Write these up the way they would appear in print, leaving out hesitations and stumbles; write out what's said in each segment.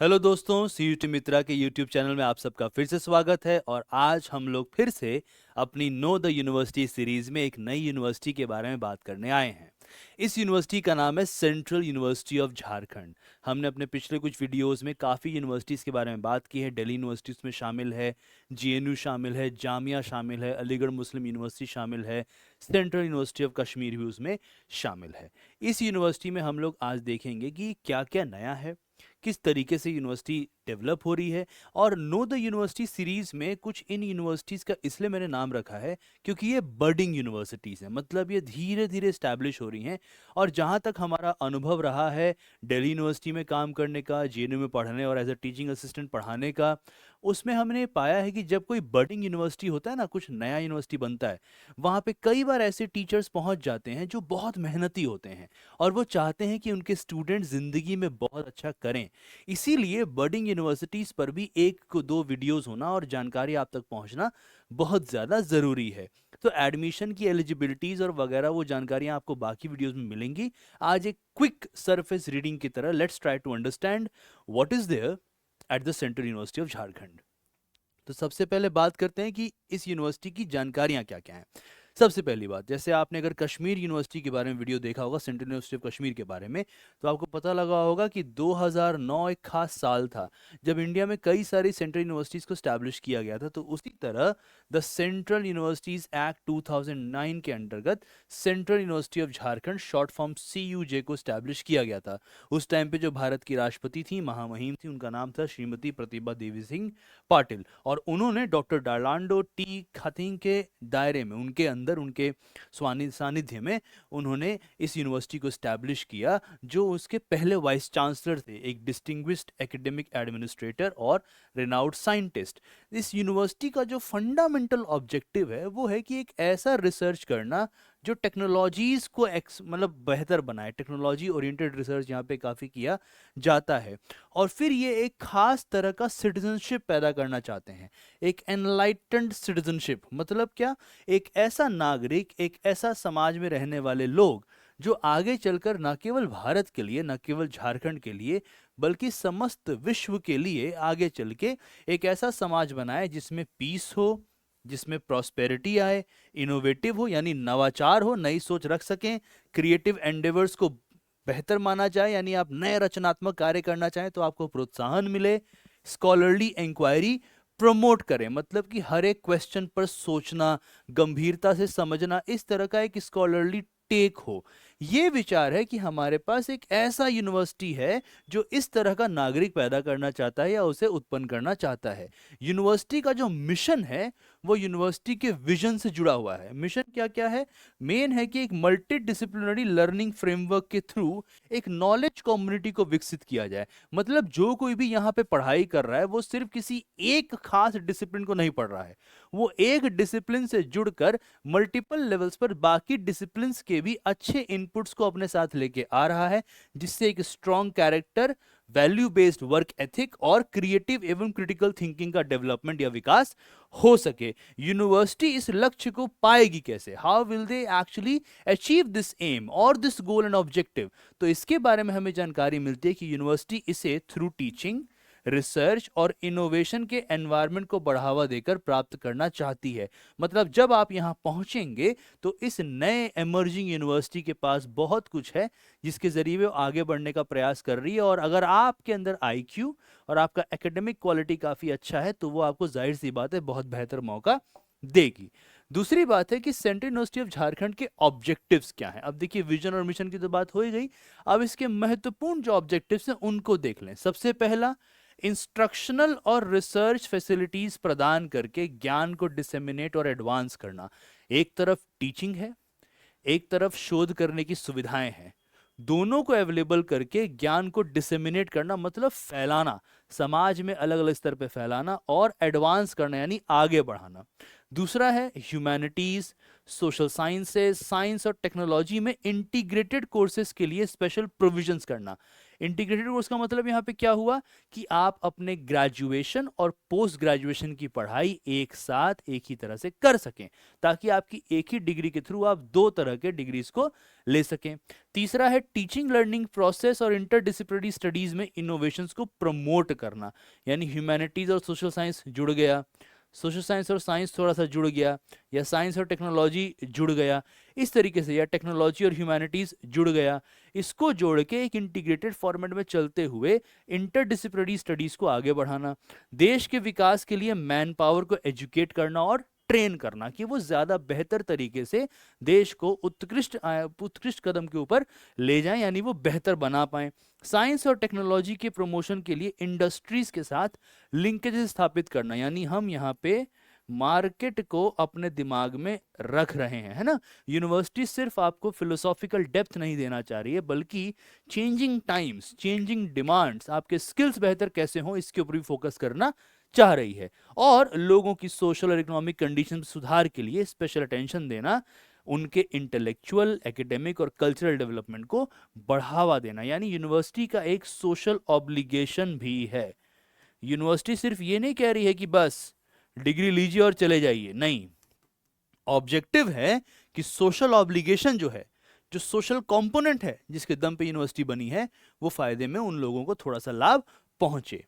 Hello दोस्तों, CUT मित्रा के YouTube channel में आप सबका फिर से स्वागत है। और आज हम लोग फिर से अपनी नो द यूनिवर्सिटी सीरीज में एक नई यूनिवर्सिटी के बारे में बात करने आए हैं। इस यूनिवर्सिटी का नाम है सेंट्रल यूनिवर्सिटी ऑफ झारखंड। हमने अपने पिछले कुछ वीडियोस में काफ़ी यूनिवर्सिटीज़ के बारे में बात की है। दिल्ली यूनिवर्सिटी उसमें शामिल है, जेएनयू शामिल है, जामिया शामिल है, अलीगढ़ मुस्लिम यूनिवर्सिटी शामिल है, सेंट्रल यूनिवर्सिटी ऑफ कश्मीर भी उसमें शामिल है। इस यूनिवर्सिटी में हम लोग आज देखेंगे कि क्या क्या नया है, किस तरीके से यूनिवर्सिटी डेवलप हो रही है। और नो द यूनिवर्सिटी सीरीज में कुछ इन यूनिवर्सिटीज़ का इसलिए मैंने नाम रखा है क्योंकि ये बर्डिंग यूनिवर्सिटीज़ हैं, मतलब ये धीरे धीरे स्टैब्लिश हो रही हैं। और जहाँ तक हमारा अनुभव रहा है दिल्ली यूनिवर्सिटी में काम करने का, जेएनयू में पढ़ने और एज अ टीचिंग असिस्टेंट पढ़ाने का, उसमें हमने पाया है कि जब कोई बर्डिंग यूनिवर्सिटी होता है ना, कुछ नया यूनिवर्सिटी बनता है, वहाँ पे कई बार ऐसे टीचर्स पहुँच जाते हैं जो बहुत मेहनती होते हैं और वो चाहते हैं कि उनके स्टूडेंट ज़िंदगी में बहुत अच्छा करें। इसीलिए बर्डिंग यूनिवर्सिटीज़ पर भी एक को दो वीडियोस होना और जानकारी आप तक पहुंचना बहुत ज़्यादा ज़रूरी है। तो एडमिशन की एलिजिबिलिटीज़ और वगैरह वो जानकारियां आपको बाकी वीडियोस में मिलेंगी। आज एक क्विक सरफेस रीडिंग की तरह let's try to understand what is there at the central university of Jharkhand. तो सबसे पहले बात करते हैं कि इस यूनिवर्सिटी की जानकारियां क्या क्या हैं। सबसे पहली बात, जैसे आपने अगर कश्मीर यूनिवर्सिटी के बारे में वीडियो देखा होगा, सेंट्रल यूनिवर्सिटी ऑफ कश्मीर के बारे में, तो आपको पता लगा होगा कि 2009 एक खास साल था जब इंडिया में कई सारी सेंट्रल यूनिवर्सिटीज़ को स्टैब्लिश किया गया था। तो उसी तरह द सेंट्रल यूनिवर्सिटीज़ एक्ट 2009 के अंतर्गत central university of Jharkhand, short form CUJ, को स्टैब्लिश किया गया था। उस टाइम पे जो भारत की राष्ट्रपति थी, महामहिम थी, उनका नाम था श्रीमती प्रतिभा देवी सिंह पाटिल। और उन्होंने डॉक्टर डार्लांडो टी खाथिंग के दायरे में, उनके अंदर, उनके सानिध्य में उन्होंने इस यूनिवर्सिटी को स्टैब्लिश किया, जो उसके पहले वाइस चांसलर थे, एक डिस्टिंग्विश्ड एकेडमिक एडमिनिस्ट्रेटर और रेनाउड साइंटिस्ट। इस यूनिवर्सिटी का जो फंडामेंटल ऑब्जेक्टिव है वो है कि एक ऐसा रिसर्च करना जो टेक्नोलॉजीज को मतलब बेहतर बनाए। टेक्नोलॉजी ओरिएंटेड रिसर्च यहाँ पे काफ़ी किया जाता है। और फिर ये एक खास तरह का सिटीजनशिप पैदा करना चाहते हैं, एक एनलाइटेंड सिटीजनशिप। मतलब क्या? एक ऐसा नागरिक, एक ऐसा समाज में रहने वाले लोग जो आगे चलकर न केवल भारत के लिए, न केवल झारखंड के लिए, बल्कि समस्त विश्व के लिए आगे चल के एक ऐसा समाज बनाए जिसमें पीस हो, जिसमें प्रॉस्पेरिटी आए, इनोवेटिव हो यानी नवाचार हो, नई सोच रख सकें, क्रिएटिव एंडेवर्स को बेहतर माना जाए यानी आप नए रचनात्मक कार्य करना चाहें तो आपको प्रोत्साहन मिले, स्कॉलरली इंक्वायरी प्रमोट करें, मतलब कि हर एक क्वेश्चन पर सोचना, गंभीरता से समझना, इस तरह का एक स्कॉलरली टेक हो। ये विचार है कि हमारे पास एक ऐसा यूनिवर्सिटी है जो इस तरह का नागरिक पैदा करना चाहता है या उसे उत्पन्न करना चाहता है। यूनिवर्सिटी का जो मिशन है वो यूनिवर्सिटी के विजन से जुड़ा हुआ है। मिशन क्या क्या है? मेन है कि एक मल्टी डिसिप्लिनरी लर्निंग फ्रेमवर्क के थ्रू एक नॉलेज कम्युनिटी को विकसित किया जाए। मतलब जो कोई भी यहाँ पे पढ़ाई कर रहा है वो सिर्फ किसी एक खास डिसिप्लिन को नहीं पढ़ रहा है, वो एक डिसिप्लिन से जुड़कर मल्टीपल लेवल्स पर बाकी डिसिप्लिन्स के भी अच्छे इनपुट्स को अपने साथ लेके आ रहा है, जिससे एक strong character, value based work ethic और क्रिएटिव एवं क्रिटिकल थिंकिंग का डेवलपमेंट या विकास हो सके। यूनिवर्सिटी इस लक्ष्य को पाएगी कैसे? How will they actually achieve this aim और दिस गोल एंड ऑब्जेक्टिव? तो इसके बारे में हमें जानकारी मिलती है कि यूनिवर्सिटी इसे थ्रू टीचिंग, रिसर्च और इनोवेशन के एनवायरनमेंट को बढ़ावा देकर प्राप्त करना चाहती है। मतलब जब आप यहां पहुंचेंगे तो इस नए एमर्जिंग यूनिवर्सिटी के पास बहुत कुछ है जिसके जरिए वो आगे बढ़ने का प्रयास कर रही है। और अगर आपके अंदर आईक्यू और आपका एकेडमिक क्वालिटी काफ़ी अच्छा है तो वो आपको जाहिर सी बात है बहुत बेहतर मौका देगी। दूसरी बात है कि सेंट्रल यूनिवर्सिटी ऑफ झारखंड के ऑब्जेक्टिव्स क्या हैं। अब देखिए, विजन और मिशन की तो बात हो ही गई, अब इसके महत्वपूर्ण जो ऑब्जेक्टिव्स हैं उनको देख लें। सबसे पहला, इंस्ट्रक्शनल और रिसर्च फैसिलिटीज प्रदान करके ज्ञान को डिसेमिनेट और एडवांस करना। एक तरफ टीचिंग है, एक तरफ शोध करने की सुविधाएं हैं, दोनों को अवेलेबल करके ज्ञान को डिसेमिनेट करना, मतलब फैलाना, समाज में अलग अलग स्तर पे फैलाना और एडवांस करना यानी आगे बढ़ाना। दूसरा है ह्यूमैनिटीज, सोशल साइंसेज, साइंस और टेक्नोलॉजी में इंटीग्रेटेड कोर्सेज के लिए स्पेशल प्रोविजंस करना। इंटीग्रेटेड कोर्स का मतलब यहाँ पे क्या हुआ कि आप अपने ग्रेजुएशन और पोस्ट ग्रेजुएशन की पढ़ाई एक साथ एक ही तरह से कर सकें, ताकि आपकी एक ही डिग्री के थ्रू आप दो तरह के डिग्रीज को ले सकें। तीसरा है टीचिंग लर्निंग प्रोसेस और इंटरडिसिप्लिनरी स्टडीज में इनोवेशंस को प्रमोट करना, यानी ह्यूमैनिटीज और सोशल साइंस जुड़ गया, सोशल साइंस और साइंस थोड़ा सा जुड़ गया, या साइंस और टेक्नोलॉजी जुड़ गया, इस तरीके से, या टेक्नोलॉजी और ह्यूमैनिटीज जुड़ गया। इसको जोड़ के एक इंटीग्रेटेड फॉर्मेट में चलते हुए इंटरडिसिप्लिनरी स्टडीज को आगे बढ़ाना, देश के विकास के लिए मैन पावर को एजुकेट करना और ट्रेन करना कि वो ज्यादा बेहतर तरीके से देश को उत्कृष्ट कदम के ऊपर ले जाएं, यानी वो बेहतर बना पाएं। साइंस और टेक्नोलॉजी के प्रमोशन के लिए इंडस्ट्रीज के साथ लिंकेज स्थापित करना, यानी हम यहाँ पे मार्केट को अपने दिमाग में रख रहे हैं, है ना। यूनिवर्सिटी सिर्फ आपको फिलोसॉफिकल डेप्थ नहीं देना चाह रही है, बल्कि चेंजिंग टाइम्स, चेंजिंग डिमांड्स, आपके स्किल्स बेहतर कैसे हों इसके ऊपर भी फोकस करना चाह रही है, और लोगों की सोशल और इकोनॉमिक कंडीशन सुधार के लिए स्पेशल अटेंशन देना, उनके इंटेलेक्चुअल, एकेडमिक और कल्चरल डेवलपमेंट को बढ़ावा देना, यानी यूनिवर्सिटी का एक सोशल ऑब्लिगेशन भी है। यूनिवर्सिटी सिर्फ ये नहीं कह रही है कि बस डिग्री लीजिए और चले जाइए, नहीं, ऑब्जेक्टिव है कि सोशल ऑब्लिगेशन जो है, जो सोशल कंपोनेंट है जिसके दम पे यूनिवर्सिटी बनी है, वो फायदे में उन लोगों को थोड़ा सा लाभ पहुंचे।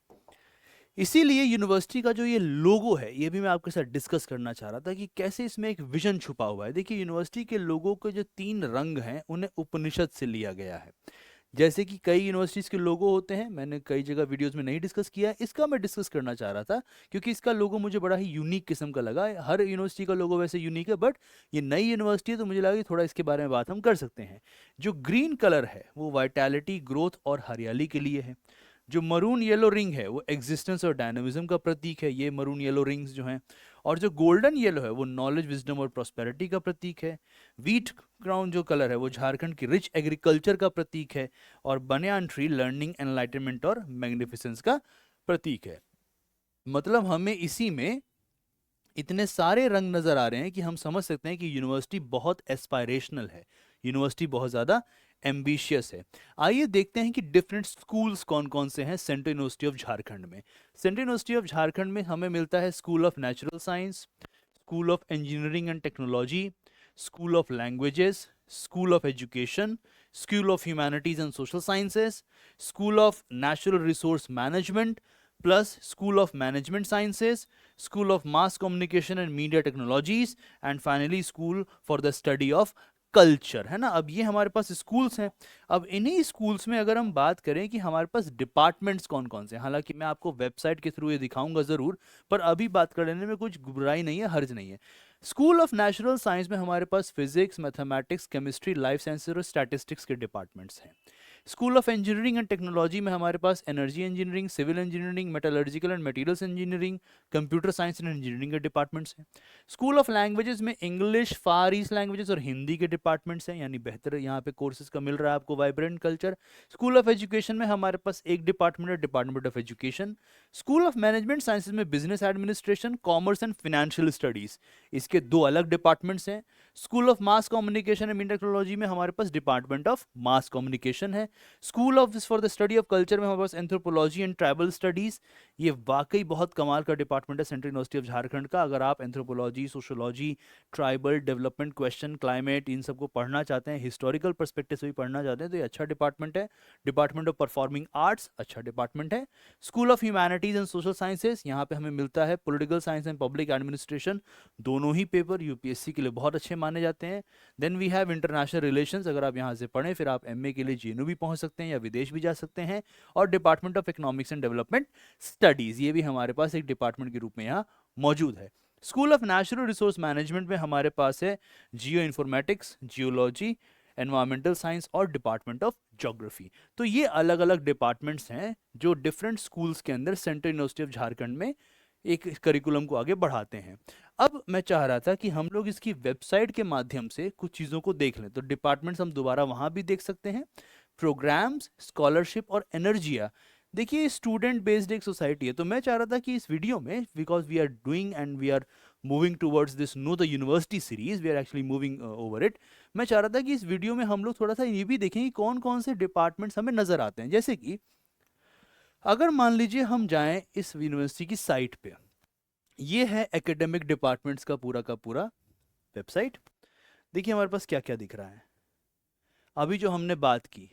इसीलिए यूनिवर्सिटी का जो ये लोगो है, ये भी मैं आपके साथ डिस्कस करना चाह रहा था कि कैसे इसमें एक विजन छुपा हुआ है। देखिए, यूनिवर्सिटी के लोगो के जो 3 रंग हैं उन्हें उपनिषद से लिया गया है। जैसे कि कई यूनिवर्सिटीज़ के लोगो होते हैं, मैंने कई जगह वीडियोस में नहीं डिस्कस किया है, इसका मैं डिस्कस करना चाह रहा था क्योंकि इसका लोगो मुझे बड़ा ही यूनिक किस्म का लगा। हर यूनिवर्सिटी का लोगो वैसे यूनिक है, बट ये नई यूनिवर्सिटी है तो मुझे लगा कि थोड़ा इसके बारे में बात हम कर सकते हैं। जो ग्रीन कलर है वो वाइटैलिटी, ग्रोथ और हरियाली के लिए है। जो मरून येलो रिंग है वो एग्जिस्टेंस और डायनामिज्म का प्रतीक है, ये मरून येलो रिंग्स जो हैं। और जो गोल्डन येलो है वो नॉलेज, विजडम और प्रॉस्पेरिटी का प्रतीक है। व्हीट क्राउन जो कलर है वो झारखंड की रिच एग्रीकल्चर का प्रतीक है। और बनियान ट्री लर्निंग, एनलाइटनमेंट और मैग्निफिसेंस का प्रतीक है। मतलब हमें इसी में इतने सारे रंग नजर आ रहे हैं कि हम समझ सकते हैं कि यूनिवर्सिटी बहुत एस्पायरेशनल है, यूनिवर्सिटी बहुत ज़्यादा एम्बिशियस है। आइए देखते हैं कि डिफरेंट स्कूल्स कौन कौन से हैं सेंट्रल यूनिवर्सिटी ऑफ झारखंड में। सेंट्रल यूनिवर्सिटी ऑफ झारखंड में हमें मिलता है school of natural science, school of engineering and technology, school of languages, school of education, school of humanities and social sciences, school of natural resource management plus school of management sciences, school of mass communication and media technologies, and finally school for the study of culture, है ना। अब ये हमारे पास schools हैं। अब इन्हीं schools में अगर हम बात करें कि हमारे पास डिपार्टमेंट्स कौन कौन से हैं, हालांकि मैं आपको वेबसाइट के थ्रू ये दिखाऊंगा जरूर, पर अभी बात करने में कुछ बुराई नहीं है, हर्ज नहीं है। स्कूल ऑफ नेचुरल साइंस में हमारे पास physics, mathematics, chemistry, life sciences और स्टैटिस्टिक्स के डिपार्टमेंट्स हैं। School of engineering and technology में हमारे पास energy engineering, civil engineering, metallurgical and materials engineering, computer science and engineering के डिपार्टमेंट्स हैं। स्कूल ऑफ लैंग्वेजेस में इंग्लिश, फार ईस्ट लैंग्वेजेस और हिंदी के डिपार्टमेंट्स हैं, यानी बेहतर यहाँ पे कोर्सेज का मिल रहा है आपको vibrant culture. School of education में हमारे पास एक डिपार्टमेंट है, department of education. School of management sciences में business administration, commerce and financial studies, इसके 2 अलग डिपार्टमेंट्स हैं। School of mass communication and media technology में हमारे पास डिपार्टमेंट ऑफ मास कम्युनिकेशन है। School of for the study of culture में हमारे पास एंथ्रोपोलॉजी एंड ट्राइबल स्टडीज, ये वाकई बहुत कमाल का डिपार्टमेंट है सेंट्रल यूनिवर्सिटी ऑफ झारखंड का। अगर आप anthropology, sociology, tribal development, question, climate, इन सबको पढ़ना चाहते हैं, हिस्टोरिकल पर्सपेक्टिव से भी पढ़ना चाहते हैं, तो ये अच्छा डिपार्टमेंट है। डिपार्टमेंट ऑफ परफॉर्मिंग आर्ट्स अच्छा डिपार्टमेंट है। School of humanities and social sciences, यहाँ पे हमें मिलता है political science and public administration, दोनों ही पेपर यूपीएससी के लिए बहुत अच्छे माने जाते हैं। Then we have international relations, अगर आप यहाँ से पढ़ें फिर आप एमए के लिए जेएनयू भी पहुंच सकते हैं या विदेश भी जा सकते हैं। और department of economics and development studies, ये भी हमारे पास एक डिपार्टमेंट के रूप में यहाँ मौजूद है। School of natural resource management में हमारे पास है geo informatics, geology, environmental science और डिपार्टमेंट ऑफ ज्योग्राफी। तो ये अलग अलग डिपार्टमेंट्स हैं जो डिफरेंट स्कूल्स के अंदर सेंट्रल यूनिवर्सिटी ऑफ झारखंड में एक करिकुलम को आगे बढ़ाते हैं। अब मैं चाह रहा था कि हम लोग इसकी वेबसाइट के माध्यम से कुछ चीज़ों को देख लें, तो डिपार्टमेंट्स हम दोबारा वहाँ भी देख सकते हैं। प्रोग्राम्स, स्कॉलरशिप और एनर्जिया, देखिए स्टूडेंट बेस्ड एक सोसाइटी है, तो मैं चाह रहा था कि इस वीडियो में, because we are doing and we are moving towards this know the university series, we are actually moving over it. मैं चाह रहा था कि इस वीडियो में हम लोग थोड़ा सा ये भी देखें कि कौन कौन से डिपार्टमेंट्स हमें नजर आते हैं। जैसे कि अगर मान लीजिए हम जाएं इस यूनिवर्सिटी की साइट पे, ये है एकेडमिक डिपार्टमेंट्स का पूरा वेबसाइट। देखिए हमारे पास क्या क्या दिख रहा है। अभी जो हमने बात की,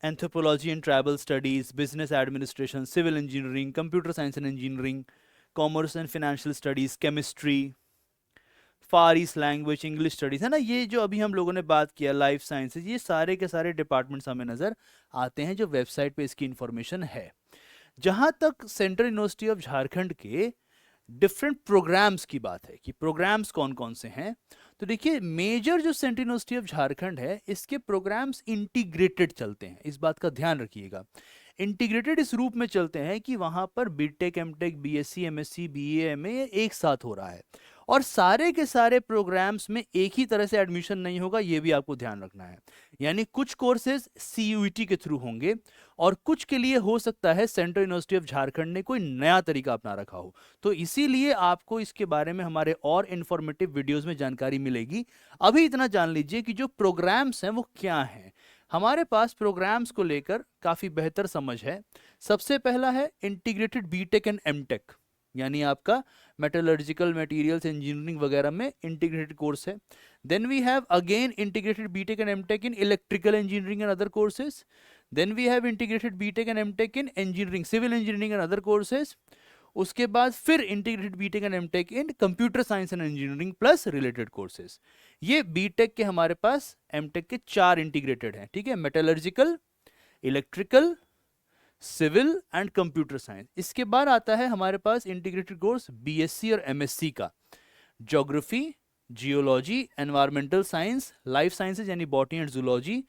anthropology and tribal studies, business administration, civil engineering, computer science and engineering, commerce and financial studies, chemistry, far east language, English studies, है ना, ये जो अभी हम लोगों ने बात किया, लाइफ साइंसेज, ये सारे के सारे डिपार्टमेंट्स हमें नजर आते हैं जो वेबसाइट पे इसकी इंफॉर्मेशन है। जहां तक सेंट्रल यूनिवर्सिटी ऑफ झारखंड के डिफरेंट प्रोग्राम्स की बात है कि प्रोग्राम्स कौन कौन से हैं, तो देखिए मेजर जो सेंट्रल यूनिवर्सिटी ऑफ झारखंड है इसके प्रोग्राम्स इंटीग्रेटेड चलते हैं। इस बात का ध्यान रखिएगा, इंटीग्रेटेड इस रूप में चलते हैं कि वहां पर BTech, MTech, BSc, MSc, BA, MA एक साथ हो रहा है, और सारे के सारे प्रोग्राम्स में एक ही तरह से एडमिशन नहीं होगा, ये भी आपको ध्यान रखना है। यानी कुछ कोर्सेज सीयूईटी के थ्रू होंगे और कुछ के लिए हो सकता है सेंट्रल यूनिवर्सिटी ऑफ झारखंड ने कोई नया तरीका अपना रखा हो। तो इसीलिए आपको इसके बारे में हमारे और इंफॉर्मेटिव वीडियोस में जानकारी मिलेगी। अभी इतना जान लीजिए कि जो प्रोग्राम्स हैं वो क्या हैं। हमारे पास प्रोग्राम्स को लेकर काफी बेहतर समझ है। सबसे पहला है इंटीग्रेटेड बीटेक एंड एमटेक, यानी आपका मेटलर्जिकल मटेरियल्स इंजीनियरिंग वगैरह में इंटीग्रेटेड कोर्स है। Then we have again integrated BTech and MTech in electrical engineering and other courses. Then we have integrated BTech and MTech in engineering, civil engineering and other courses. उसके बाद फिर integrated BTech and MTech in computer science and engineering plus related courses. ये BTech के हमारे पास MTech के 4 integrated हैं, ठीक है, metallurgical, electrical, civil and computer science. इसके बाद आता है हमारे पास इंटीग्रेटेड कोर्स बीएससी और एमएससी का, geography, geology, environmental science, life sciences यानी botany and zoology,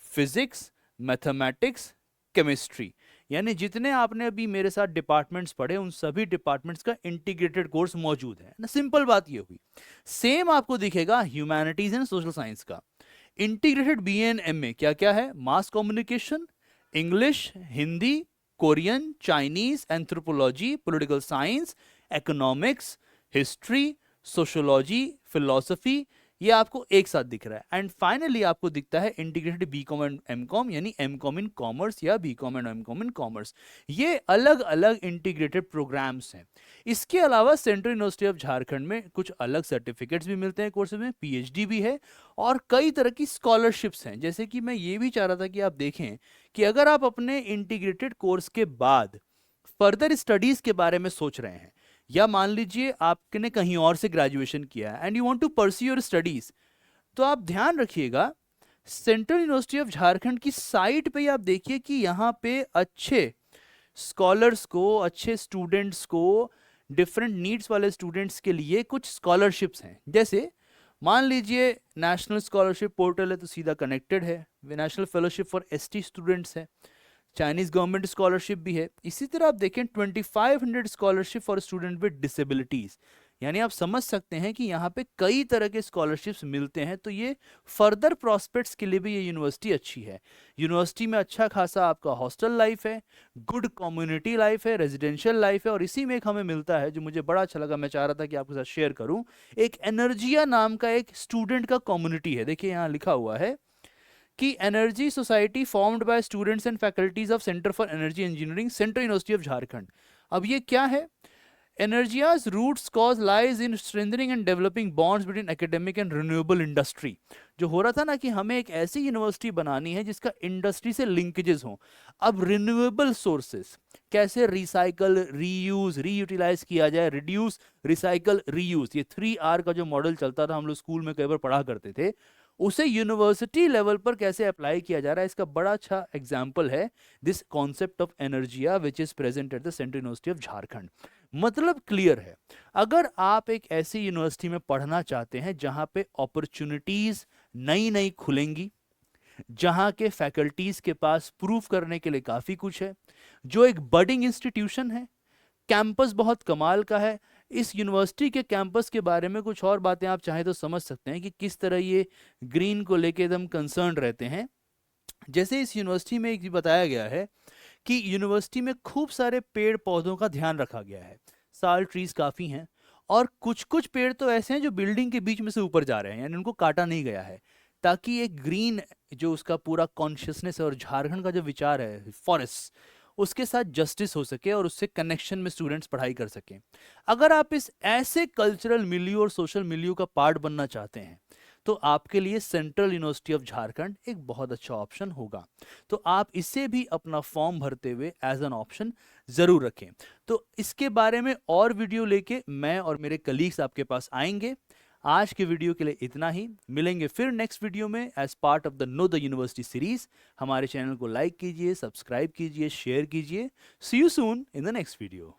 physics, mathematics, chemistry. यानी जितने आपने अभी मेरे साथ डिपार्टमेंट्स पढ़े उन सभी डिपार्टमेंट्स का इंटीग्रेटेड कोर्स मौजूद है ना। सिंपल बात ये हुई। सेम आपको दिखेगा ह्यूमैनिटीज एंड सोशल साइंस का इंटीग्रेटेड बीए एंड एमए। क्या क्या है? Mass communication, English, Hindi, Korean, Chinese, anthropology, political science, economics, history, sociology, philosophy, ये आपको एक साथ दिख रहा है। एंड फाइनली आपको दिखता है इंटीग्रेटेड बीकॉम एंड एमकॉम, यानी एमकॉम इन कॉमर्स या BCom and MCom in commerce. ये अलग अलग इंटीग्रेटेड प्रोग्राम्स हैं। इसके अलावा सेंट्रल यूनिवर्सिटी ऑफ झारखंड में कुछ अलग सर्टिफिकेट्स भी मिलते हैं कोर्सेज में, पीएचडी भी है और कई तरह की स्कॉलरशिप्स हैं। जैसे कि मैं ये भी चाह रहा था कि आप देखें कि अगर आप अपने इंटीग्रेटेड कोर्स के बाद फर्दर स्टडीज के बारे में सोच रहे हैं, या मान लीजिए आपने कहीं और से ग्रेजुएशन किया है and you want to pursue your studies, तो आप ध्यान रखिएगा सेंट्रल यूनिवर्सिटी ऑफ झारखंड की साइट पे आप देखिए कि यहाँ पे अच्छे स्कॉलर्स को, अच्छे स्टूडेंट्स को, डिफरेंट नीड्स वाले स्टूडेंट्स के लिए कुछ स्कॉलरशिप्स हैं। जैसे मान लीजिए नेशनल स्कॉलरशिप पोर्टल है तो सीधा कनेक्टेड है, national fellowship for ST students है, चाइनीज गवर्नमेंट स्कॉलरशिप भी है। इसी तरह आप देखें 2500 scholarship for student with disabilities, यानी आप समझ सकते हैं कि यहाँ पे कई तरह के स्कॉलरशिप्स मिलते हैं। तो ये फर्दर प्रॉस्पेक्ट्स के लिए भी ये यूनिवर्सिटी अच्छी है। यूनिवर्सिटी में अच्छा खासा आपका हॉस्टल लाइफ है, गुड कम्युनिटी लाइफ है, रेजिडेंशियल लाइफ है, और इसी में एक हमें मिलता है जो मुझे बड़ा अच्छा लगा, मैं चाह रहा था कि आपके साथ शेयर करूं। एक एनर्जिया नाम का एक स्टूडेंट का कम्युनिटी है। देखिए यहाँ लिखा हुआ है कि energy society formed by students and faculties of centre for energy engineering, central university of Jharkhand. अब ये क्या है? Energia's roots cause lies in strengthening and developing bonds between academic and renewable industry. जो हो रहा था ना कि हमें एक ऐसी यूनिवर्सिटी बनानी है जिसका इंडस्ट्री से लिंकेजेस हो। अब रिन्यूएबल सोर्सेस कैसे रिसाइकल, रीयूज, रीयूटिलाइज किया जाए, रिड्यूस, रिसाइकल, रीयूज, ये 3R का जो मॉडल चलता था, हम लोग स्कूल में कई बार पढ़ा करते थे, उसे यूनिवर्सिटी लेवल पर कैसे अप्लाई किया जा रहा है, इसका बड़ा अच्छा एग्जाम्पल है this concept of एनर्जिया which is present at the central university of Jharkhand. मतलब क्लियर है, अगर आप एक ऐसी यूनिवर्सिटी में पढ़ना चाहते हैं जहां पे अपॉर्चुनिटीज नई नई खुलेंगी, जहां के फैकल्टीज के पास प्रूफ करने के लिए काफी कुछ है, जो एक बडिंग इंस्टीट्यूशन है, कैंपस बहुत कमाल का है। इस यूनिवर्सिटी के कैंपस के बारे में कुछ और बातें आप चाहें तो समझ सकते हैं कि किस तरह ये ग्रीन को लेके एकदम कंसर्न रहते हैं। जैसे इस यूनिवर्सिटी में एक बताया गया है कि यूनिवर्सिटी में खूब सारे पेड़ पौधों का ध्यान रखा गया है, साल ट्रीज काफी हैं, और कुछ कुछ पेड़ तो ऐसे हैं जो बिल्डिंग के बीच में से ऊपर जा रहे हैं, यानी उनको काटा नहीं गया है, ताकि एक ग्रीन जो उसका पूरा कॉन्शियसनेस है और झारखंड का जो विचार है फॉरेस्ट, उसके साथ जस्टिस हो सके और उससे कनेक्शन में स्टूडेंट्स पढ़ाई कर सकें। अगर आप इस ऐसे कल्चरल मिलियो और सोशल मिलियो का पार्ट बनना चाहते हैं तो आपके लिए सेंट्रल यूनिवर्सिटी ऑफ झारखंड एक बहुत अच्छा ऑप्शन होगा। तो आप इसे भी अपना फॉर्म भरते हुए एज एन ऑप्शन जरूर रखें। तो इसके बारे में और वीडियो लेके मैं और मेरे कलीग्स आपके पास आएंगे। आज के वीडियो के लिए इतना ही, मिलेंगे फिर नेक्स्ट वीडियो में as part of the know the university series. हमारे चैनल को लाइक कीजिए, सब्सक्राइब कीजिए, शेयर कीजिए। See you soon in the next video.